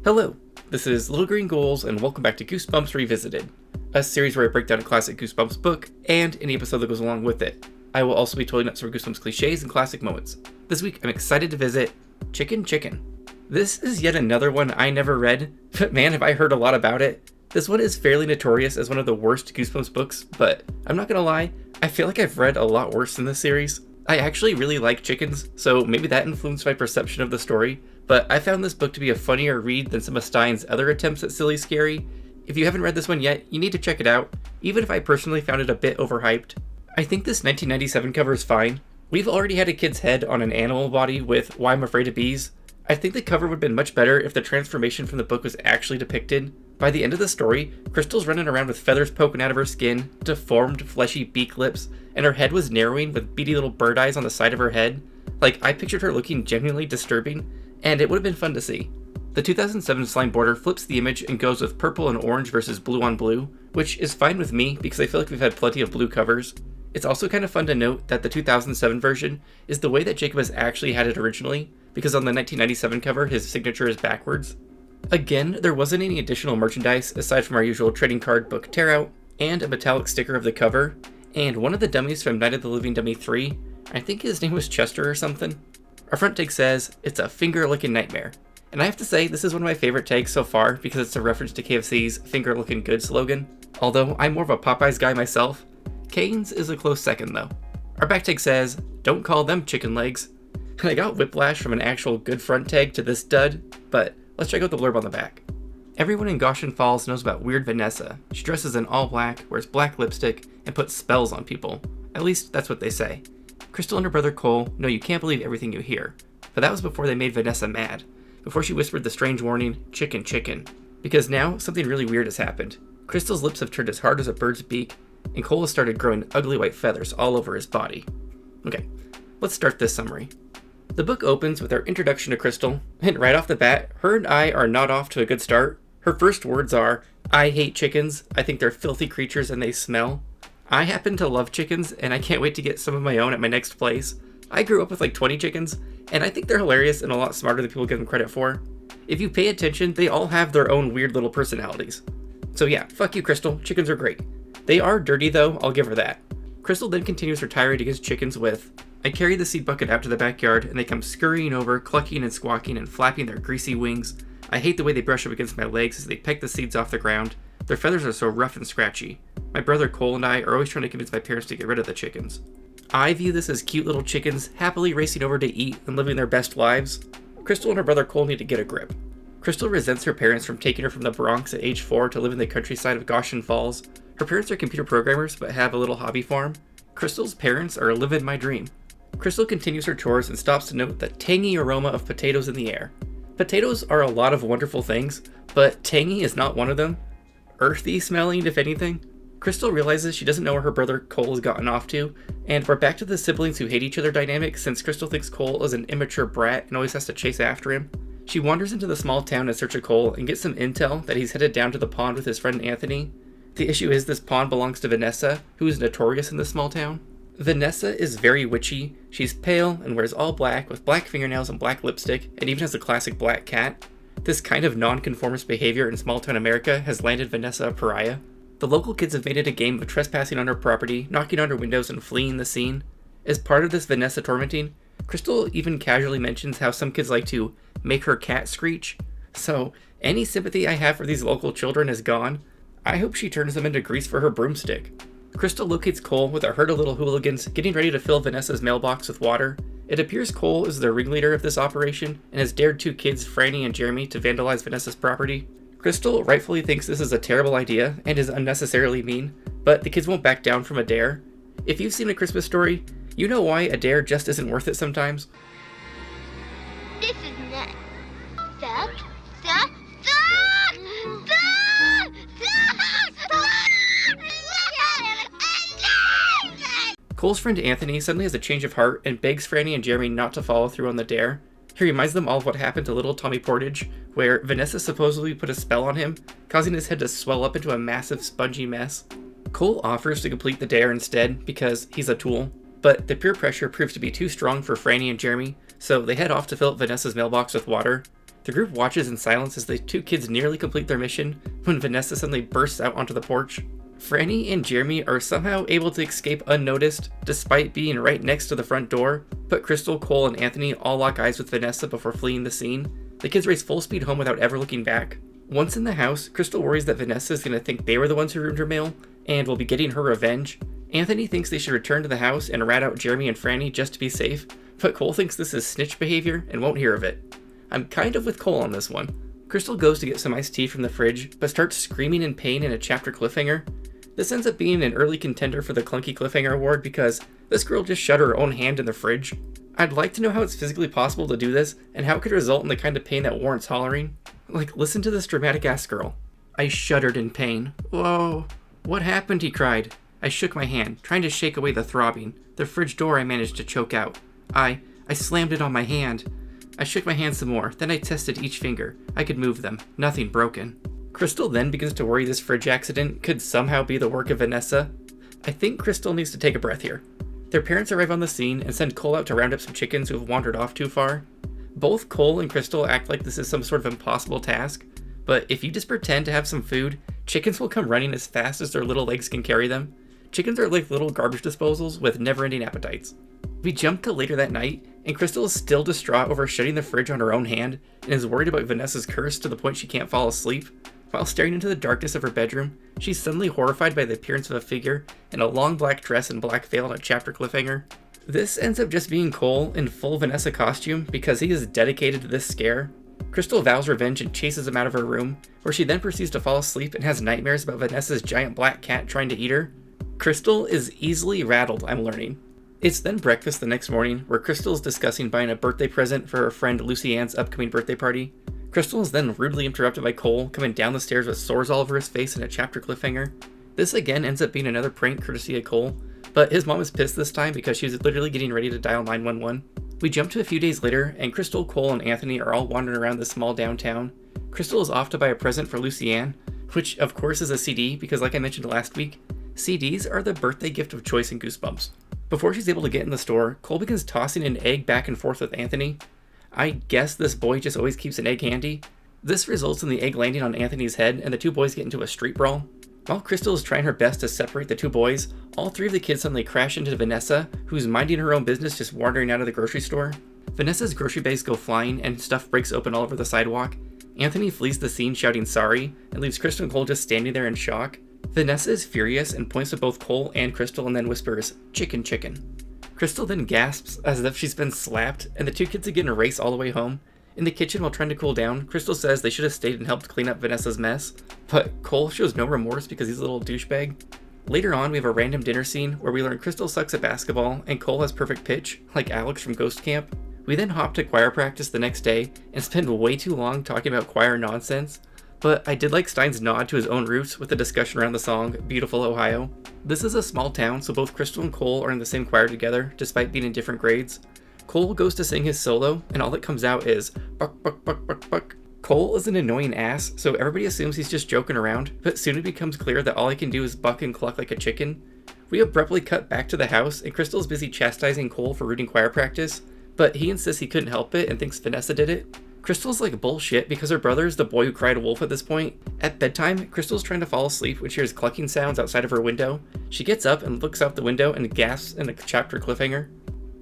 Hello, this is Little Green Ghouls, and welcome back to Goosebumps Revisited, a series where I break down a classic Goosebumps book and any episode that goes along with it. I will also be telling up some Goosebumps cliches and classic moments. This week, I'm excited to visit Chicken Chicken. This is yet another one I never read, but man, have I heard a lot about it. This one is fairly notorious as one of the worst Goosebumps books, but I'm not gonna lie, I feel like I've read a lot worse in this series. I actually really like chickens, so maybe that influenced my perception of the story, but I found this book to be a funnier read than some of Stein's other attempts at silly scary. If you haven't read this one yet, you need to check it out, even if I personally found it a bit overhyped. I think this 1997 cover is fine. We've already had a kid's head on an animal body with Why I'm Afraid of Bees. I think the cover would have been much better if the transformation from the book was actually depicted. By the end of the story, Crystal's running around with feathers poking out of her skin, deformed fleshy beak lips, and her head was narrowing with beady little bird eyes on the side of her head. Like, I pictured her looking genuinely disturbing, and it would have been fun to see. The 2007 slime border flips the image and goes with purple and orange versus blue on blue, which is fine with me because I feel like we've had plenty of blue covers. It's also kind of fun to note that the 2007 version is the way that Jacob has actually had it originally, because on the 1997 cover his signature is backwards. Again, there wasn't any additional merchandise aside from our usual trading card book tear-out, and a metallic sticker of the cover, and one of the dummies from Night of the Living Dummy 3, I think his name was Chester or something. Our front tag says, "It's a finger-licking nightmare." And I have to say, this is one of my favorite tags so far because it's a reference to KFC's finger-looking good slogan. Although I'm more of a Popeyes guy myself, Cane's is a close second though. Our back tag says, "Don't call them chicken legs." And I got whiplash from an actual good front tag to this dud, but let's check out the blurb on the back. Everyone in Goshen Falls knows about Weird Vanessa. She dresses in all black, wears black lipstick, and puts spells on people. At least, that's what they say. Crystal and her brother Cole know you can't believe everything you hear. But that was before they made Vanessa mad. Before she whispered the strange warning, "Chicken, chicken." Because now, something really weird has happened. Crystal's lips have turned as hard as a bird's beak, and Cole has started growing ugly white feathers all over his body. Okay, let's start this summary. The book opens with our introduction to Crystal, and right off the bat, her and I are not off to a good start. Her first words are, "I hate chickens, I think they're filthy creatures and they smell." I happen to love chickens, and I can't wait to get some of my own at my next place. I grew up with like 20 chickens, and I think they're hilarious and a lot smarter than people give them credit for. If you pay attention, they all have their own weird little personalities. So yeah, fuck you Crystal, chickens are great. They are dirty though, I'll give her that. Crystal then continues her tirade against chickens with, "I carry the seed bucket out to the backyard and they come scurrying over, clucking and squawking and flapping their greasy wings. I hate the way they brush up against my legs as they peck the seeds off the ground. Their feathers are so rough and scratchy. My brother Cole and I are always trying to convince my parents to get rid of the chickens." I view this as cute little chickens happily racing over to eat and living their best lives. Crystal and her brother Cole need to get a grip. Crystal resents her parents from taking her from the Bronx at age 4 to live in the countryside of Goshen Falls. Her parents are computer programmers but have a little hobby farm. Crystal's parents are living my dream. Crystal continues her chores and stops to note the tangy aroma of potatoes in the air. Potatoes are a lot of wonderful things, but tangy is not one of them. Earthy smelling, if anything. Crystal realizes she doesn't know where her brother Cole has gotten off to, and we're back to the siblings who hate each other dynamic since Crystal thinks Cole is an immature brat and always has to chase after him. She wanders into the small town in search of Cole and gets some intel that he's headed down to the pond with his friend Anthony. The issue is this pond belongs to Vanessa, who is notorious in this small town. Vanessa is very witchy. She's pale and wears all black with black fingernails and black lipstick, and even has a classic black cat. This kind of non-conformist behavior in small-town America has landed Vanessa a pariah. The local kids have made it a game of trespassing on her property, knocking on her windows, and fleeing the scene. As part of this Vanessa tormenting, Crystal even casually mentions how some kids like to make her cat screech. So, any sympathy I have for these local children is gone. I hope she turns them into grease for her broomstick. Crystal locates Cole with a herd of little hooligans getting ready to fill Vanessa's mailbox with water. It appears Cole is the ringleader of this operation and has dared 2 kids, Franny and Jeremy, to vandalize Vanessa's property. Crystal rightfully thinks this is a terrible idea and is unnecessarily mean, but the kids won't back down from a dare. If you've seen A Christmas Story, you know why a dare just isn't worth it sometimes. This is nuts. Stop. Cole's friend Anthony suddenly has a change of heart and begs Franny and Jeremy not to follow through on the dare. He reminds them all of what happened to little Tommy Portage, where Vanessa supposedly put a spell on him, causing his head to swell up into a massive spongy mess. Cole offers to complete the dare instead because he's a tool, but the peer pressure proves to be too strong for Franny and Jeremy, so they head off to fill up Vanessa's mailbox with water. The group watches in silence as the two kids nearly complete their mission when Vanessa suddenly bursts out onto the porch. Franny and Jeremy are somehow able to escape unnoticed despite being right next to the front door, but Crystal, Cole, and Anthony all lock eyes with Vanessa before fleeing the scene. The kids race full speed home without ever looking back. Once in the house, Crystal worries that Vanessa is going to think they were the ones who ruined her mail and will be getting her revenge. Anthony thinks they should return to the house and rat out Jeremy and Franny just to be safe, but Cole thinks this is snitch behavior and won't hear of it. I'm kind of with Cole on this one. Crystal goes to get some iced tea from the fridge, but starts screaming in pain in a chapter cliffhanger. This ends up being an early contender for the Clunky Cliffhanger Award because this girl just shut her own hand in the fridge. I'd like to know how it's physically possible to do this, and how it could result in the kind of pain that warrants hollering. Like, listen to this dramatic-ass girl. I shuddered in pain. Whoa. What happened? He cried. I shook my hand, trying to shake away the throbbing. The fridge door I managed to choke out. I slammed it on my hand. I shook my hand some more, then I tested each finger. I could move them. Nothing broken. Crystal then begins to worry this fridge accident could somehow be the work of Vanessa. I think Crystal needs to take a breath here. Their parents arrive on the scene and send Cole out to round up some chickens who have wandered off too far. Both Cole and Crystal act like this is some sort of impossible task, but if you just pretend to have some food, chickens will come running as fast as their little legs can carry them. Chickens are like little garbage disposals with never-ending appetites. We jump to later that night, and Crystal is still distraught over shutting the fridge on her own hand and is worried about Vanessa's curse to the point she can't fall asleep. While staring into the darkness of her bedroom, she's suddenly horrified by the appearance of a figure in a long black dress and black veil on a chapter cliffhanger. This ends up just being Cole in full Vanessa costume because he is dedicated to this scare. Crystal vows revenge and chases him out of her room, where she then proceeds to fall asleep and has nightmares about Vanessa's giant black cat trying to eat her. Crystal is easily rattled, I'm learning. It's then breakfast the next morning, where Crystal is discussing buying a birthday present for her friend Lucy Ann's upcoming birthday party. Crystal is then rudely interrupted by Cole coming down the stairs with sores all over his face in a chapter cliffhanger. This again ends up being another prank courtesy of Cole, but his mom is pissed this time because she's literally getting ready to dial 911. We jump to a few days later, and Crystal, Cole, and Anthony are all wandering around this small downtown. Crystal is off to buy a present for Lucy Ann, which of course is a CD because like I mentioned last week, CDs are the birthday gift of choice in Goosebumps. Before she's able to get in the store, Cole begins tossing an egg back and forth with Anthony. I guess this boy just always keeps an egg handy. This results in the egg landing on Anthony's head and the two boys get into a street brawl. While Crystal is trying her best to separate the two boys, all three of the kids suddenly crash into Vanessa, who's minding her own business just wandering out of the grocery store. Vanessa's grocery bags go flying and stuff breaks open all over the sidewalk. Anthony flees the scene shouting sorry and leaves Crystal and Cole just standing there in shock. Vanessa is furious and points to both Cole and Crystal and then whispers, "Chicken, chicken." Crystal then gasps as if she's been slapped, and the two kids again race all the way home. In the kitchen while trying to cool down, Crystal says they should have stayed and helped clean up Vanessa's mess, but Cole shows no remorse because he's a little douchebag. Later on, we have a random dinner scene where we learn Crystal sucks at basketball and Cole has perfect pitch, like Alex from Ghost Camp. We then hop to choir practice the next day and spend way too long talking about choir nonsense, but I did like Stein's nod to his own roots with the discussion around the song Beautiful Ohio. This is a small town, so both Crystal and Cole are in the same choir together, despite being in different grades. Cole goes to sing his solo, and all that comes out is buck, buck, buck, buck, buck. Cole is an annoying ass, so everybody assumes he's just joking around, but soon it becomes clear that all he can do is buck and cluck like a chicken. We abruptly cut back to the house, and Crystal is busy chastising Cole for ruining choir practice, but he insists he couldn't help it and thinks Vanessa did it. Crystal's like bullshit because her brother is the boy who cried wolf at this point. At bedtime, Crystal's trying to fall asleep when she hears clucking sounds outside of her window. She gets up and looks out the window and gasps in a chapter cliffhanger.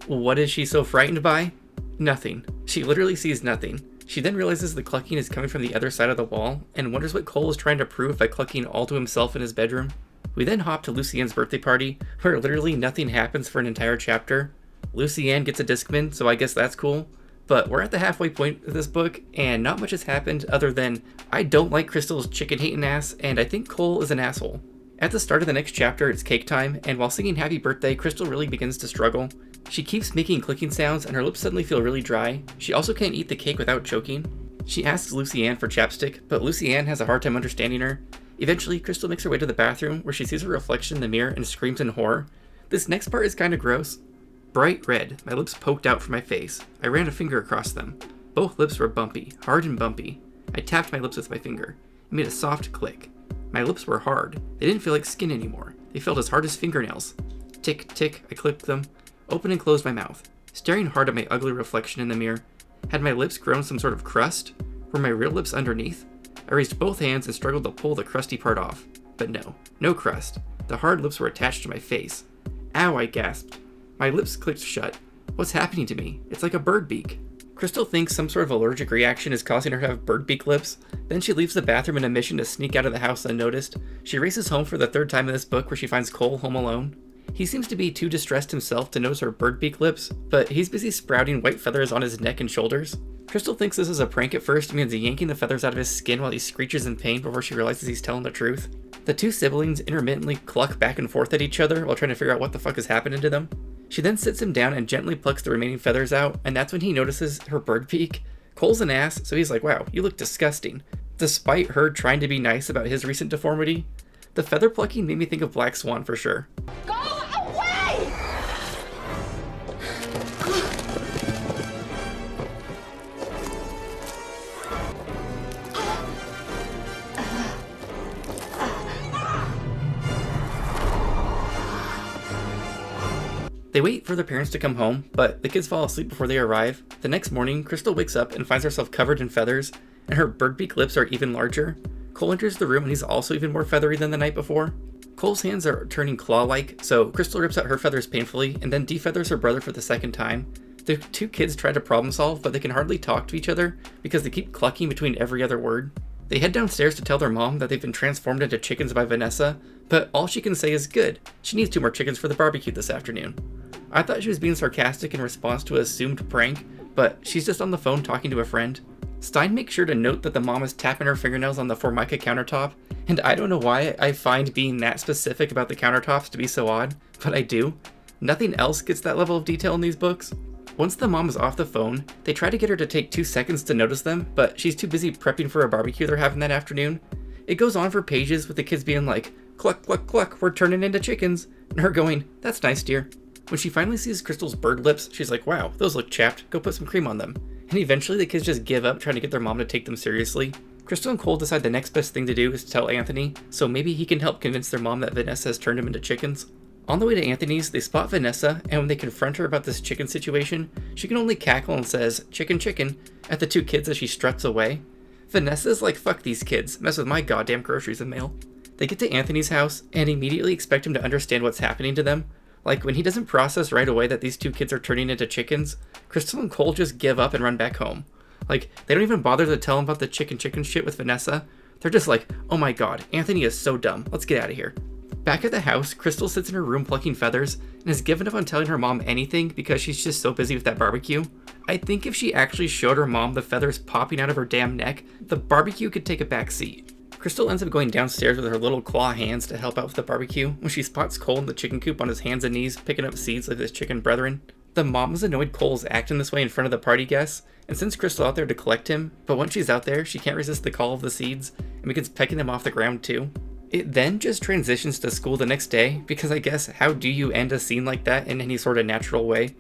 What is she so frightened by? Nothing. She literally sees nothing. She then realizes the clucking is coming from the other side of the wall and wonders what Cole is trying to prove by clucking all to himself in his bedroom. We then hop to Lucy Ann's birthday party, where literally nothing happens for an entire chapter. Lucy Ann gets a Discman, so I guess that's cool. But we're at the halfway point of this book, and not much has happened other than I don't like Crystal's chicken-hating ass, and I think Cole is an asshole. At the start of the next chapter, it's cake time, and while singing Happy Birthday, Crystal really begins to struggle. She keeps making clicking sounds, and her lips suddenly feel really dry. She also can't eat the cake without choking. She asks Lucy Ann for chapstick, but Lucy Ann has a hard time understanding her. Eventually, Crystal makes her way to the bathroom, where she sees her reflection in the mirror and screams in horror. This next part is kinda gross. Bright red, my lips poked out from my face. I ran a finger across them. Both lips were bumpy, hard and bumpy. I tapped my lips with my finger. It made a soft click. My lips were hard. They didn't feel like skin anymore. They felt as hard as fingernails. Tick, tick, I clicked them. Opened and closed my mouth, staring hard at my ugly reflection in the mirror. Had my lips grown some sort of crust? Were my real lips underneath? I raised both hands and struggled to pull the crusty part off. But no crust. The hard lips were attached to my face. Ow, I gasped. My lips clicked shut. What's happening to me? It's like a bird beak. Crystal thinks some sort of allergic reaction is causing her to have bird beak lips. Then she leaves the bathroom in a mission to sneak out of the house unnoticed. She races home for the third time in this book where she finds Cole home alone. He seems to be too distressed himself to notice her bird beak lips, but he's busy sprouting white feathers on his neck and shoulders. Crystal thinks this is a prank at first and begins yanking the feathers out of his skin while he screeches in pain before she realizes he's telling the truth. The two siblings intermittently cluck back and forth at each other while trying to figure out what the fuck is happening to them. She then sits him down and gently plucks the remaining feathers out, and that's when he notices her bird beak. Cole's an ass, so he's like, wow, you look disgusting. Despite her trying to be nice about his recent deformity, the feather plucking made me think of Black Swan for sure. Go away! They wait for their parents to come home, but the kids fall asleep before they arrive. The next morning, Crystal wakes up and finds herself covered in feathers, and her bird beak lips are even larger. Cole enters the room and he's also even more feathery than the night before. Cole's hands are turning claw-like, so Crystal rips out her feathers painfully and then defeathers her brother for the second time. The two kids try to problem solve, but they can hardly talk to each other because they keep clucking between every other word. They head downstairs to tell their mom that they've been transformed into chickens by Vanessa, but all she can say is good. She needs 2 more chickens for the barbecue this afternoon. I thought she was being sarcastic in response to an assumed prank, but she's just on the phone talking to a friend. Stein makes sure to note that the mom is tapping her fingernails on the Formica countertop, and I don't know why I find being that specific about the countertops to be so odd, but I do. Nothing else gets that level of detail in these books. Once the mom is off the phone, they try to get her to take 2 seconds to notice them, but she's too busy prepping for a barbecue they're having that afternoon. It goes on for pages with the kids being like, cluck, cluck, cluck, we're turning into chickens, and her going, that's nice, dear. When she finally sees Crystal's bird lips, she's like, wow, those look chapped, go put some cream on them. And eventually the kids just give up trying to get their mom to take them seriously. Crystal and Cole decide the next best thing to do is to tell Anthony, so maybe he can help convince their mom that Vanessa has turned him into chickens. On the way to Anthony's, they spot Vanessa, and when they confront her about this chicken situation, she can only cackle and says, chicken, chicken, at the 2 kids as she struts away. Vanessa's like, fuck these kids, mess with my goddamn groceries and mail. They get to Anthony's house, and immediately expect him to understand what's happening to them. Like, when he doesn't process right away that these 2 kids are turning into chickens, Crystal and Cole just give up and run back home. Like, they don't even bother to tell him about the chicken shit with Vanessa. They're just like, oh my god, Anthony is so dumb, let's get out of here. Back at the house, Crystal sits in her room plucking feathers, and is given up on telling her mom anything because she's just so busy with that barbecue. I think if she actually showed her mom the feathers popping out of her damn neck, the barbecue could take a back seat. Crystal ends up going downstairs with her little claw hands to help out with the barbecue when she spots Cole in the chicken coop on his hands and knees picking up seeds like his chicken brethren. The mom is annoyed Cole's acting this way in front of the party guests and sends Crystal out there to collect him, but once she's out there, she can't resist the call of the seeds and begins pecking them off the ground too. It then just transitions to school the next day because I guess how do you end a scene like that in any sort of natural way?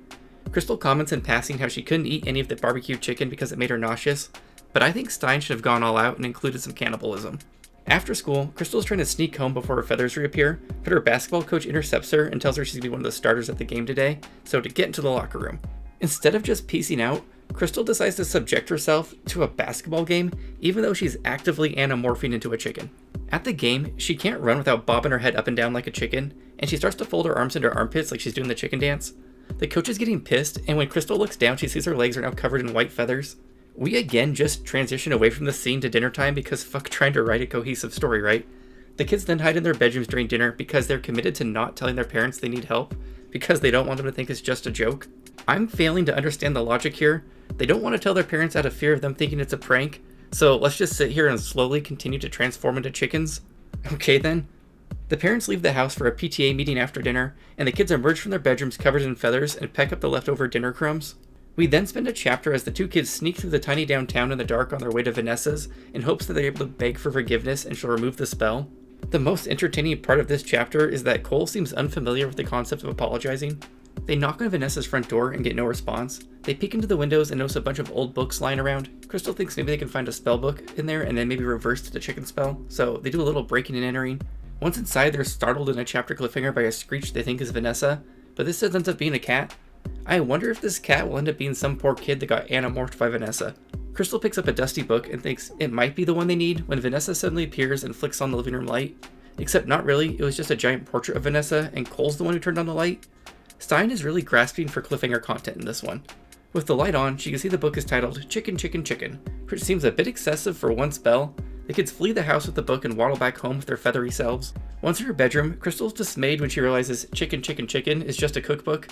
Crystal comments in passing how she couldn't eat any of the barbecue chicken because it made her nauseous, but I think Stein should have gone all out and included some cannibalism. After school, Crystal's trying to sneak home before her feathers reappear, but her basketball coach intercepts her and tells her she's going to be one of the starters at the game today, so to get into the locker room. Instead of just piecing out, Crystal decides to subject herself to a basketball game, even though she's actively anamorphing into a chicken. At the game, she can't run without bobbing her head up and down like a chicken, and she starts to fold her arms into her armpits like she's doing the chicken dance. The coach is getting pissed, and when Crystal looks down, she sees her legs are now covered in white feathers. We again just transition away from the scene to dinner time because fuck trying to write a cohesive story, right? The kids then hide in their bedrooms during dinner because they're committed to not telling their parents they need help because they don't want them to think it's just a joke. I'm failing to understand the logic here. They don't want to tell their parents out of fear of them thinking it's a prank, so let's just sit here and slowly continue to transform into chickens. Okay then. The parents leave the house for a PTA meeting after dinner, and the kids emerge from their bedrooms covered in feathers and peck up the leftover dinner crumbs. We then spend a chapter as the 2 kids sneak through the tiny downtown in the dark on their way to Vanessa's in hopes that they're able to beg for forgiveness and she'll remove the spell. The most entertaining part of this chapter is that Cole seems unfamiliar with the concept of apologizing. They knock on Vanessa's front door and get no response. They peek into the windows and notice a bunch of old books lying around. Crystal thinks maybe they can find a spell book in there and then maybe reverse the chicken spell, so they do a little breaking and entering. Once inside, they're startled in a chapter cliffhanger by a screech they think is Vanessa, but this ends up being a cat. I wonder if this cat will end up being some poor kid that got anamorphed by Vanessa. Crystal picks up a dusty book and thinks it might be the one they need when Vanessa suddenly appears and flicks on the living room light. Except not really, it was just a giant portrait of Vanessa, and Cole's the one who turned on the light. Stein is really grasping for cliffhanger content in this one. With the light on, she can see the book is titled Chicken, Chicken, Chicken, which seems a bit excessive for one spell. The kids flee the house with the book and waddle back home with their feathery selves. Once in her bedroom, Crystal's dismayed when she realizes Chicken, Chicken, Chicken is just a cookbook.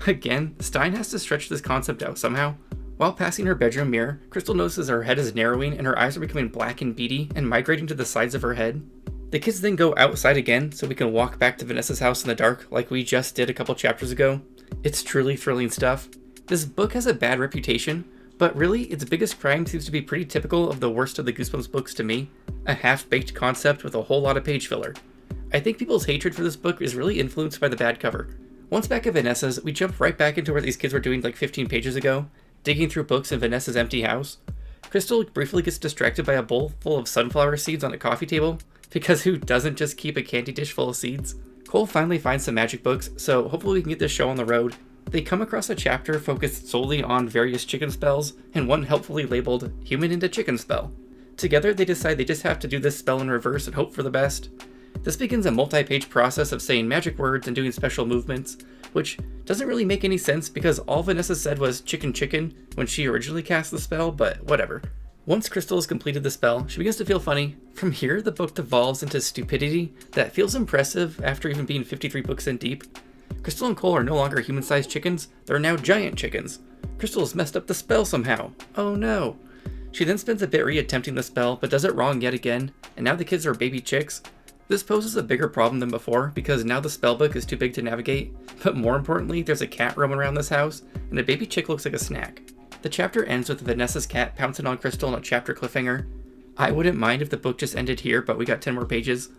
Again, Stein has to stretch this concept out somehow. While passing her bedroom mirror, Crystal notices her head is narrowing and her eyes are becoming black and beady and migrating to the sides of her head. The kids then go outside again so we can walk back to Vanessa's house in the dark like we just did a couple chapters ago. It's truly thrilling stuff. This book has a bad reputation, but really its biggest crime seems to be pretty typical of the worst of the Goosebumps books to me. A half-baked concept with a whole lot of page filler. I think people's hatred for this book is really influenced by the bad cover. Once back at Vanessa's, we jump right back into where these kids were doing like 15 pages ago, digging through books in Vanessa's empty house. Crystal briefly gets distracted by a bowl full of sunflower seeds on a coffee table, because who doesn't just keep a candy dish full of seeds? Cole finally finds some magic books, so hopefully we can get this show on the road. They come across a chapter focused solely on various chicken spells, and one helpfully labeled Human into Chicken Spell. Together they decide they just have to do this spell in reverse and hope for the best. This begins a multi-page process of saying magic words and doing special movements, which doesn't really make any sense because all Vanessa said was chicken chicken when she originally cast the spell, but whatever. Once Crystal has completed the spell, she begins to feel funny. From here, the book devolves into stupidity that feels impressive after even being 53 books in deep. Crystal and Cole are no longer human-sized chickens, they're now giant chickens. Crystal has messed up the spell somehow. Oh no. She then spends a bit re-attempting the spell, but does it wrong yet again, and now the kids are baby chicks. This poses a bigger problem than before, because now the spellbook is too big to navigate, but more importantly, there's a cat roaming around this house, and a baby chick looks like a snack. The chapter ends with Vanessa's cat pouncing on Crystal on a chapter cliffhanger. I wouldn't mind if the book just ended here, but we got 10 more pages.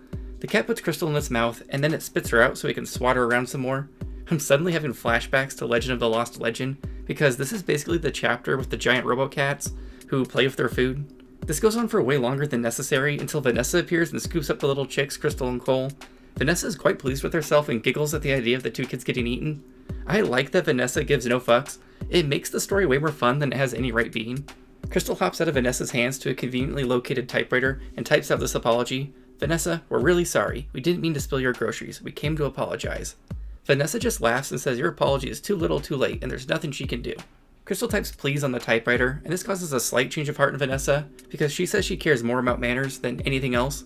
The cat puts Crystal in its mouth, and then it spits her out so we can swat her around some more. I'm suddenly having flashbacks to Legend of the Lost Legend, because this is basically the chapter with the giant robo-cats who play with their food. This goes on for way longer than necessary until Vanessa appears and scoops up the little chicks, Crystal and Cole. Vanessa is quite pleased with herself and giggles at the idea of the two kids getting eaten. I like that Vanessa gives no fucks. It makes the story way more fun than it has any right being. Crystal hops out of Vanessa's hands to a conveniently located typewriter and types out this apology. Vanessa, we're really sorry. We didn't mean to spill your groceries. We came to apologize. Vanessa just laughs and says your apology is too little too late and there's nothing she can do. Crystal types please on the typewriter, and this causes a slight change of heart in Vanessa, because she says she cares more about manners than anything else.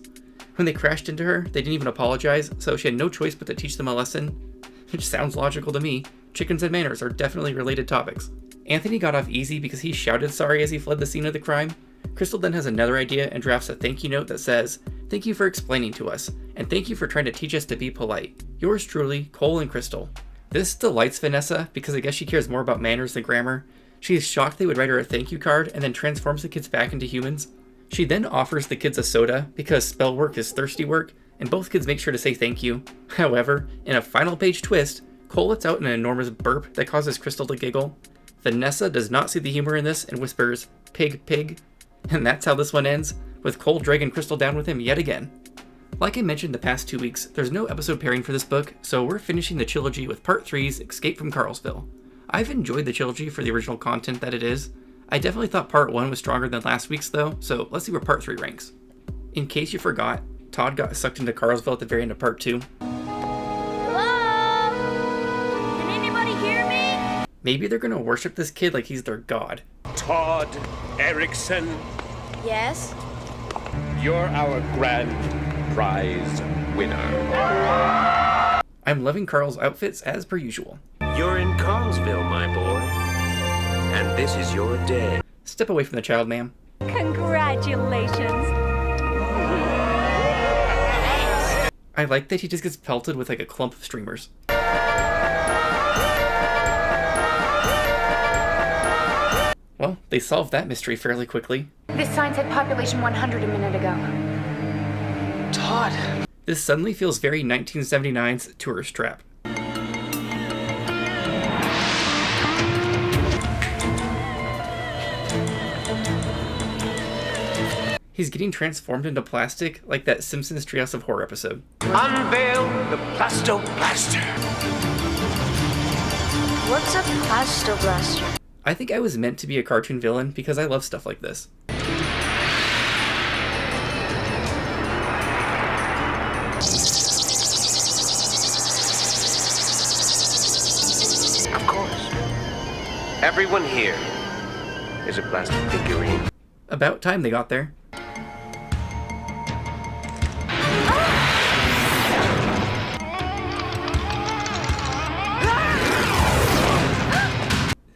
When they crashed into her, they didn't even apologize, so she had no choice but to teach them a lesson. Which sounds logical to me. Chickens and manners are definitely related topics. Anthony got off easy because he shouted sorry as he fled the scene of the crime. Crystal then has another idea and drafts a thank you note that says, "Thank you for explaining to us, and thank you for trying to teach us to be polite. Yours truly, Cole and Crystal." This delights Vanessa because I guess she cares more about manners than grammar. She is shocked they would write her a thank you card and then transforms the kids back into humans. She then offers the kids a soda because spell work is thirsty work, and both kids make sure to say thank you. However, in a final page twist, Cole lets out an enormous burp that causes Crystal to giggle. Vanessa does not see the humor in this and whispers, "Pig, pig." And that's how this one ends, with Cole dragging Crystal down with him yet again. Like I mentioned the past 2 weeks, there's no episode pairing for this book, so we're finishing the trilogy with Part 3's Escape from Carlsville. I've enjoyed the trilogy for the original content that it is. I definitely thought Part 1 was stronger than last week's though, so let's see where Part 3 ranks. In case you forgot, Todd got sucked into Carlsville at the very end of Part 2. Hello? Can anybody hear me? Maybe they're gonna worship this kid like he's their god. Todd Erickson, Yes? you're our grand prize winner. I'm loving Carl's outfits as per usual. You're in Carlsville, my boy. And this is your day. Step away from the child, ma'am. Congratulations. I like that he just gets pelted with like a clump of streamers. Well, they solved that mystery fairly quickly. This sign said population 100 a minute ago. Todd! This suddenly feels very 1979's Tourist Trap. He's getting transformed into plastic like that Simpsons Treehouse of Horror episode. Unveil the Plasto Blaster. What's a plasto blaster? I think I was meant to be a cartoon villain because I love stuff like this. Of course. Everyone here is a plastic figurine. About time they got there.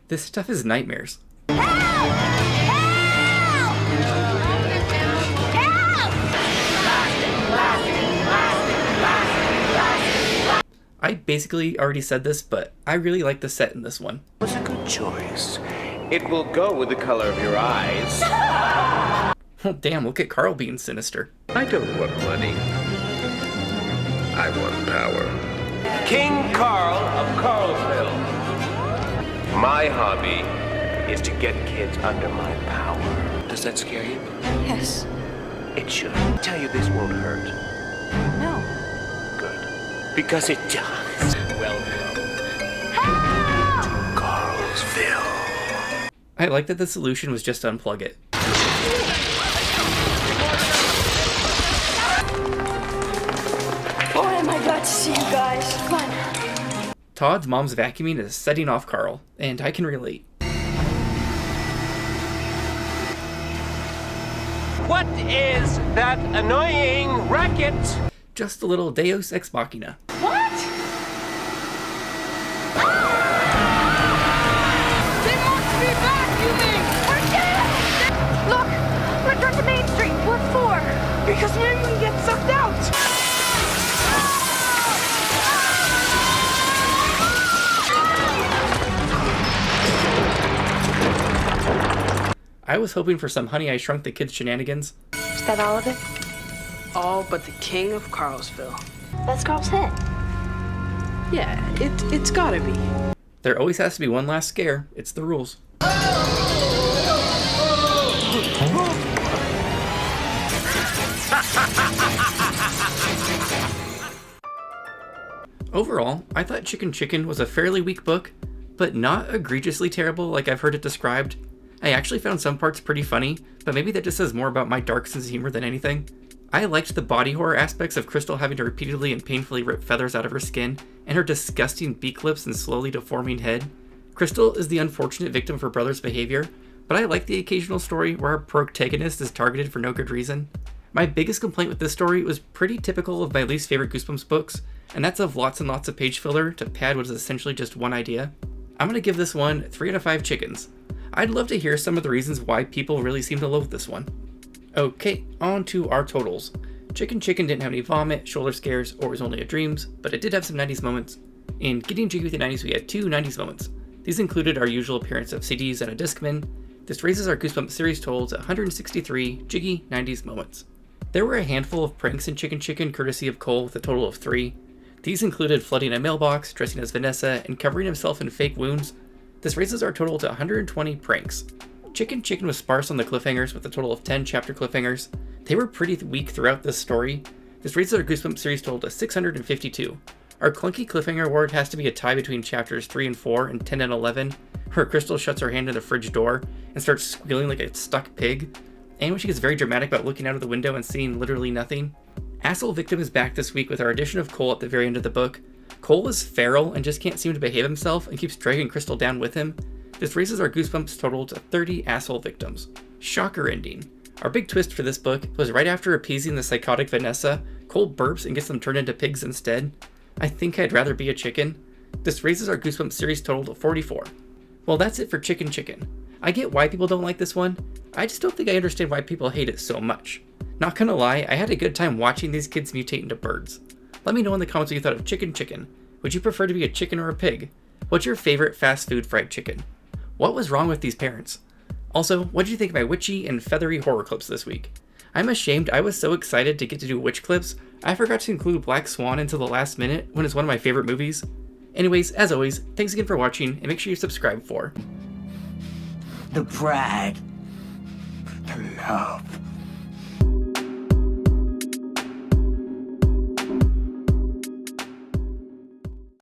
This stuff is nightmares. I basically already said this, but I really like the set in this one. It was a good choice. It will go with the color of your eyes. Oh damn, look at Carl being sinister. I don't want money. I want power. King Carl of Carlsville. My hobby is to get kids under my power. Does that scare you? Yes. It should. I tell you, this won't hurt. No. Good. Because it does. Welcome to Carlsville. I like that the solution was just to unplug it. Boy, am I glad to see you guys. Come on. Todd's mom's vacuuming is setting off Carl, and I can relate. What is that annoying racket? Just a little Deus Ex Machina. What? They must be vacuuming! We're dead! Look! Return to Main Street! What for? Because maybe we get sucked out! I was hoping for some Honey I Shrunk the Kids shenanigans. Is that all of it? All but the king of Carlsville. That's Carl's head. Yeah, it's gotta be. There always has to be one last scare. It's the rules. Overall, I thought Chicken Chicken was a fairly weak book, but not egregiously terrible like I've heard it described. I actually found some parts pretty funny, but maybe that just says more about my dark sense of humor than anything. I liked the body horror aspects of Crystal having to repeatedly and painfully rip feathers out of her skin, and her disgusting beak lips and slowly deforming head. Crystal is the unfortunate victim of her brother's behavior, but I like the occasional story where our protagonist is targeted for no good reason. My biggest complaint with this story was pretty typical of my least favorite Goosebumps books, and that's of lots and lots of page filler to pad what is essentially just one idea. I'm gonna give this one 3 out of 5 chickens. I'd love to hear some of the reasons why people really seem to loathe this one. Okay, on to our totals. Chicken Chicken didn't have any vomit, shoulder scares, or was only a dreams, but it did have some 90s moments. In Getting Jiggy with the 90s, we had 2 90s moments. These included our usual appearance of CDs and a Discman. This raises our Goosebumps series total to 163 jiggy 90s moments. There were a handful of pranks in Chicken Chicken courtesy of Cole with a total of 3. These included flooding a mailbox, dressing as Vanessa, and covering himself in fake wounds. This raises our total to 120 pranks. Chicken Chicken was sparse on the cliffhangers with a total of 10 chapter cliffhangers. They were pretty weak throughout this story. This raises our Goosebumps series total to 652. Our clunky cliffhanger award has to be a tie between chapters 3 and 4 and 10 and 11, where Crystal shuts her hand in the fridge door and starts squealing like a stuck pig, and when she gets very dramatic about looking out of the window and seeing literally nothing. Asshole Victim is back this week with our addition of Cole at the very end of the book. Cole is feral and just can't seem to behave himself and keeps dragging Crystal down with him. This raises our Goosebumps total to 30 asshole victims. Shocker ending. Our big twist for this book was right after appeasing the psychotic Vanessa, Cole burps and gets them turned into pigs instead. I think I'd rather be a chicken. This raises our Goosebumps series total to 44. Well, that's it for Chicken Chicken. I get why people don't like this one. I just don't think I understand why people hate it so much. Not gonna lie, I had a good time watching these kids mutate into birds. Let me know in the comments what you thought of Chicken Chicken. Would you prefer to be a chicken or a pig? What's your favorite fast food fried chicken? What was wrong with these parents? Also, what did you think of my witchy and feathery horror clips this week? I'm ashamed I was so excited to get to do witch clips, I forgot to include Black Swan until the last minute when it's one of my favorite movies. Anyways, as always, thanks again for watching, and make sure you subscribe for the pride, the love,